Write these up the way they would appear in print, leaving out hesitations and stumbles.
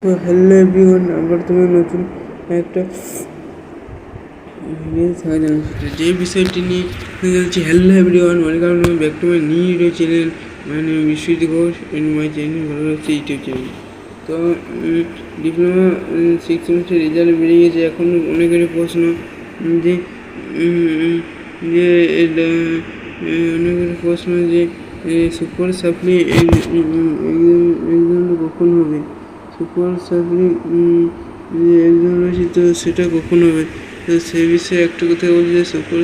তো hello everyone, আবার তুমি নতুন একটা ভিডিও স্বাগত। যে বিষয়টি নিয়ে জানছি, hello everyone, welcome back to my new video channel. মানে Biswajit Ghosh and my channel ভালো লাগছে ইউটিউব চ্যানেল। তো ডিপ্লোমা 6 সেমিস্টার রেজাল্ট বেরিয়ে গেছে। এখন অনেকেরই প্রশ্ন যে যে অনেকের প্রশ্ন যে সুপার সাপ্লি এক্সাম কখন হবে, সুপার সাপ্লি যে এক্সাম রয়েছে তো সেটা কখন হবে। তো সে বিষয়ে একটা কথা বলছি যে সুপার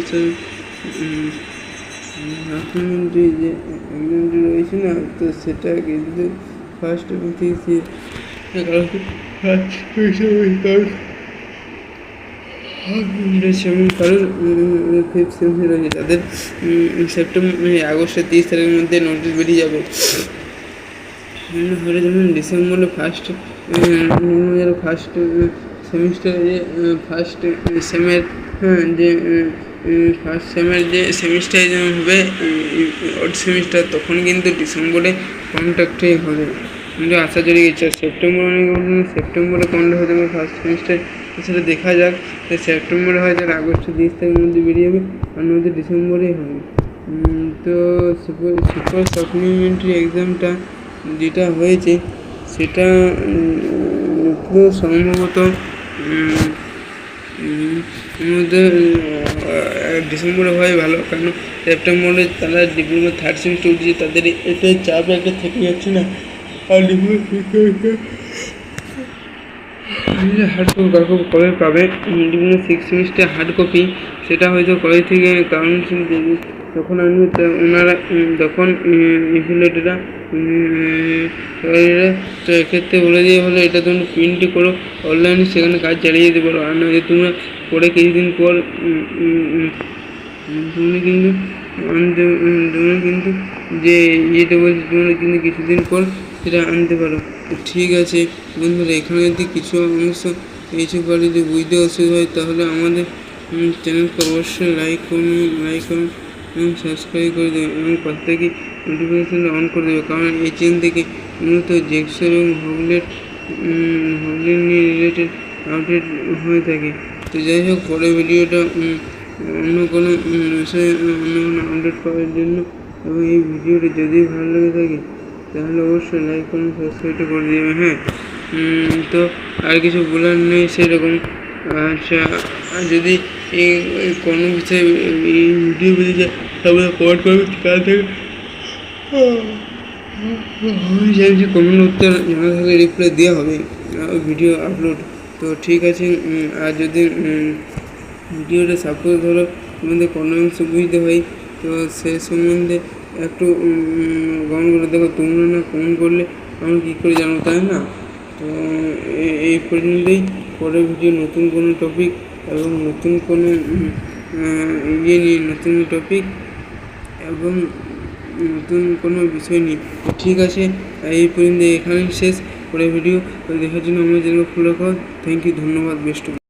সাপ্লিমেন্টারি যে এক্সামটি রয়েছে না, তো সেটা কিন্তু ফার্স্ট কারণ ফিফথ সেমিস্টার রয়েছে তাদের আগস্টের 30 তারিখের মধ্যে নোটিশ বেরিয়ে যাবে। হলে যেমন ডিসেম্বরে ফার্স্ট সেমিস্টারে যে ফার্স্ট সেমের যে ফার্স্ট সেমের যে সেমিস্টার যেমন হবে ওড সেমিস্টার, তখন কিন্তু ডিসেম্বরে কন্ট্যাক্টেই হবে। কিন্তু আশা জড়িয়ে গেছে সেপ্টেম্বরে কন্ট্যাক্ট হতে হবে ফার্স্ট সেমিস্টার, সেটা দেখা যাক। সেপ্টেম্বরে হয় তাহলে আগস্টের 30 তারিখের মধ্যে বেরিয়ে যাবে, আর নয়তো ডিসেম্বরেই হবে। তো সুপার সাপ্লিমেন্টারি এক্সামটা যেটা হয়েছে সেটা খুব সম্ভবত ডিসেম্বরে হয় ভালো, কারণ সেপ্টেম্বরে তারা ডিপ্লোমা থার্ড সেমিস্টার উঠছে, তাদের এটাই চাপ একটা থেকে যাচ্ছে না। আর হার্ড কপি কবে পাবে, ডিপ্লোমা 6 সেমিস্টার হার্ড কপি সেটা হয়তো কলেজ থেকে কাউন্সিল দেবে, তখন আনবে। ওনারা তখন ইনফিলেটরা তো এক্ষেত্রে বলে দিয়ে হলো এটা তোমরা প্রিন্ট করো অনলাইনে, সেখানে কাজ চালিয়ে যেতে পারো। আর নয় তোমরা পরে কিছুদিন পর তুমি কিন্তু যে ইয়েটা বলছি তোমরা কিন্তু কিছুদিন পর সেটা আনতে পারো। তো ঠিক আছে বন্ধুরা, এখানে যদি কিছু অংশ কিছু পারে যদি বুঝতে অসুবিধা হয় তাহলে আমাদের চ্যানেলকে অবশ্যই লাইক করুন এবং সাবস্ক্রাইব করে দেবে এবং পাশ থেকে নোটিফিকেশানটা অন করে দেবে, কারণ এই চ্যানেল থেকে মূলত জেক্সর এবং হগলেট নিয়ে রিলেটেড আপডেট হয়ে থাকে। তো যাই হোক, পরের ভিডিওটা অন্য কোনো বিষয়ে অন্য কোনো আপডেট পাওয়ার জন্য এবং এই ভিডিওটা যদি ভালো লেগে থাকে তাহলে অবশ্যই লাইক করুন, সাবস্ক্রাইবটা করে দেবে। হ্যাঁ, তো আর কিছু বলার নেই সেরকম। আচ্ছা, যদি এই কোনো বিষয়ে এই ভিডিও বেরিয়ে যায় তাহলে কমেন্ট করবে, কাল থেকে কমেন্ট উত্তর জানা থাকলে রিপ্লাই দেওয়া হবে ভিডিও আপলোড। তো ঠিক আছে, আর যদি ভিডিওটা সাপোজ ধরো তোমাদের কোনো অংশ বুঝতে হয় তো সে সম্বন্ধে একটু কমেন্ট করে দেখো। তোমরা না কমেন্ট করলে আমি কী করে জানো, তাই না? তো এই পর্যন্তই। পরের ভিডিও নতুন কোনো টপিক এবং নতুন কোনো ইয়ে নিয়ে নতুন টপিক এবং নতুন কোনো বিষয় নিয়ে। ঠিক আছে, এই পর্যন্ত এখানেই শেষ। পরের ভিডিও দেখার জন্য আমার চ্যানেল ফলো করো। থ্যাংক ইউ, ধন্যবাদ, বেস্ট।